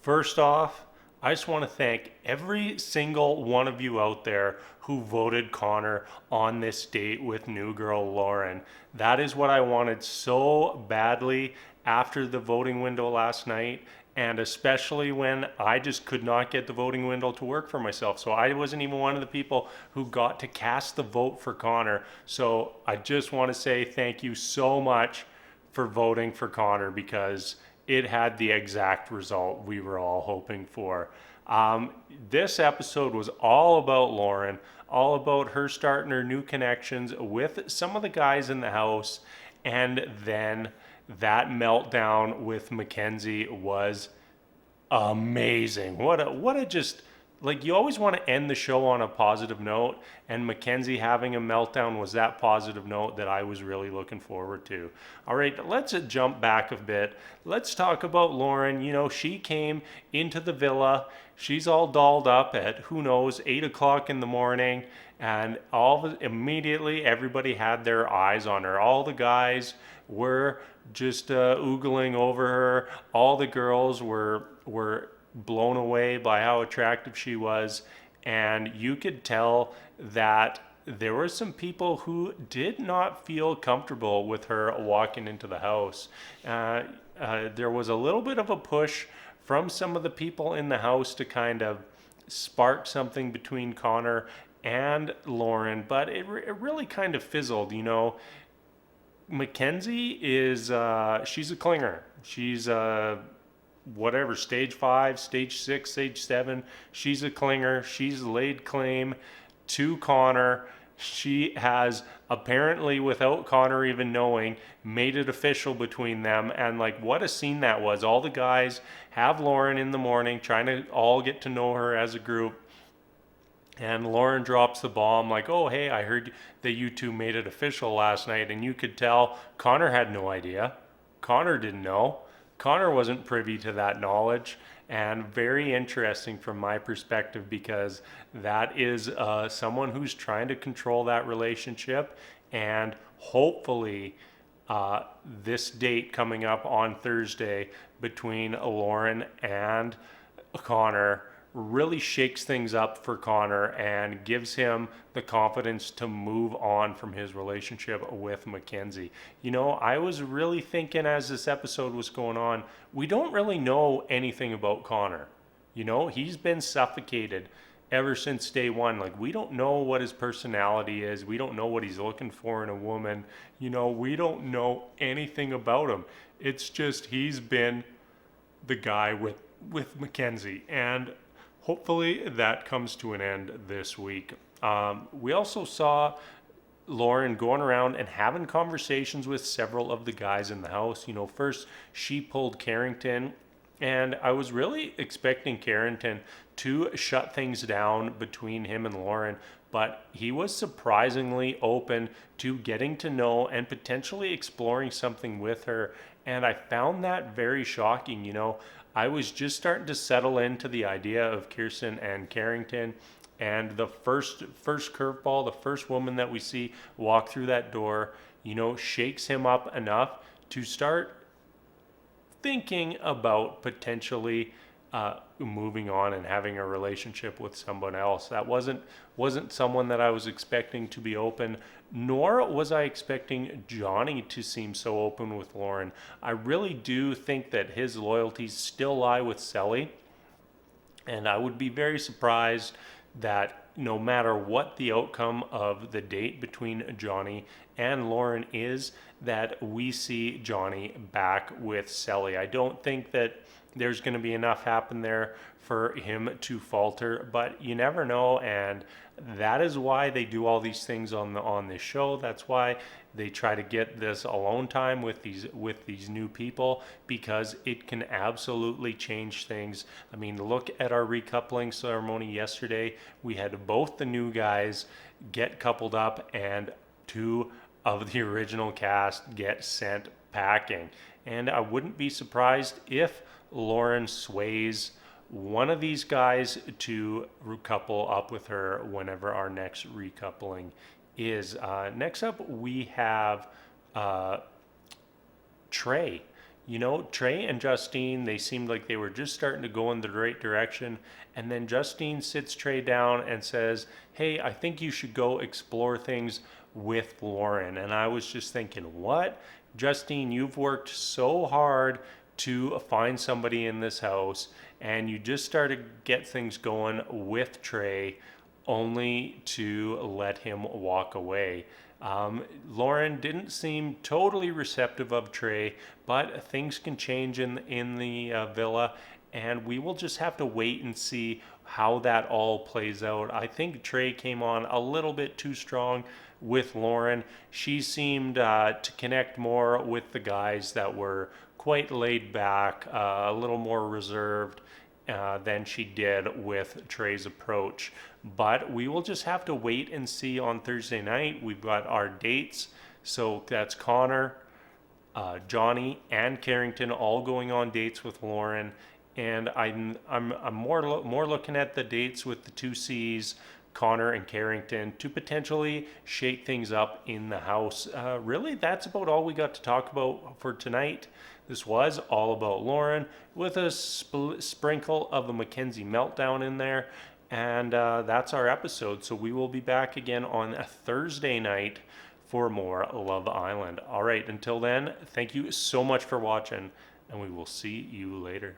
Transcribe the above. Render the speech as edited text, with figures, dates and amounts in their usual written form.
First off, I just want to thank every single one of you out there who voted Connor on this date with new girl Lauren. That is what I wanted so badly after the voting window last night, and especially when I just could not get the voting window to work for myself. So I wasn't even one of the people who got to cast the vote for Connor. So I just want to say thank you so much for voting for Connor because it had the exact result we were all hoping for. This episode was all about Lauren, all about her starting her new connections with some of the guys in the house, and then that meltdown with Mackenzie was amazing. What a just like you always want to end the show on a positive note, and Mackenzie having a meltdown was that positive note that I was really looking forward to. All right, let's jump back a bit. Let's talk about Lauren. You know, she came into the villa. She's all dolled up at who knows 8 o'clock in the morning, and immediately everybody had their eyes on her. All the guys were just oogling over her. All the girls were blown away by how attractive she was, and you could tell that there were some people who did not feel comfortable with her walking into the house. There was a little bit of a push from some of the people in the house to kind of spark something between Connor and Lauren, but it really kind of fizzled. You know, Mackenzie is she's a clinger. She's whatever, stage 5, stage 6, stage 7. She's a clinger. She's laid claim to Connor. She has apparently, without Connor even knowing, made it official between them. And like, what a scene that was. All the guys have Lauren in the morning, trying to all get to know her as a group. And Lauren drops the bomb like, oh, hey, I heard that you two made it official last night. And you could tell Connor had no idea. Connor didn't know. Connor wasn't privy to that knowledge, and very interesting from my perspective because that is someone who's trying to control that relationship, and hopefully this date coming up on Thursday between Lauren and Connor really shakes things up for Connor and gives him the confidence to move on from his relationship with Mackenzie. You know, I was really thinking as this episode was going on, we don't really know anything about Connor. You know, he's been suffocated ever since day one. Like, we don't know what his personality is. We don't know what he's looking for in a woman. You know, we don't know anything about him. It's just he's been the guy with Mackenzie, and hopefully that comes to an end this week. We also saw Lauren going around and having conversations with several of the guys in the house. You know, first she pulled Carrington, and I was really expecting Carrington to shut things down between him and Lauren, but he was surprisingly open to getting to know and potentially exploring something with her, and I found that very shocking. You know, I was just starting to settle into the idea of Kirsten and Carrington, and the first curveball, the first woman that we see walk through that door, you know, shakes him up enough to start thinking about potentially moving on and having a relationship with someone else. That wasn't someone that I was expecting to be open, nor was I expecting Johnny to seem so open with Lauren. I really do think that his loyalties still lie with Sally, and I would be very surprised that no matter what the outcome of the date between Johnny and Lauren is, that we see Johnny back with Sally. I don't think that there's going to be enough happen there for him to falter, but you never know, and that is why they do all these things on this show. That's why they try to get this alone time with these new people, because it can absolutely change things. I mean, look at our recoupling ceremony yesterday. We had both the new guys get coupled up, and 2 of the original cast get sent packing. And I wouldn't be surprised if Lauren sways one of these guys to recouple up with her whenever our next recoupling is. Next up, we have Trey. Trey and Justine, they seemed like they were just starting to go in the right direction. And then Justine sits Trey down and says, hey, I think you should go explore things with Lauren. And I was just thinking, what? Justine, you've worked so hard to find somebody in this house, and you just started to get things going with Trey only to let him walk away. Lauren didn't seem totally receptive of Trey, but things can change in the villa, and we will just have to wait and see how that all plays out. I think Trey came on a little bit too strong with Lauren. She seemed to connect more with the guys that were quite laid back, a little more reserved than she did with Trey's approach. But we will just have to wait and see on Thursday night. We've got our dates. So that's Connor, Johnny, and Carrington all going on dates with Lauren. And I'm more looking at the dates with the two C's, Connor and Carrington, to potentially shake things up in the house. Really, that's about all we got to talk about for tonight. This was all about Lauren with a sprinkle of a Mackenzie meltdown in there. And that's our episode. So we will be back again on a Thursday night for more Love Island. All right, until then, thank you so much for watching, and we will see you later.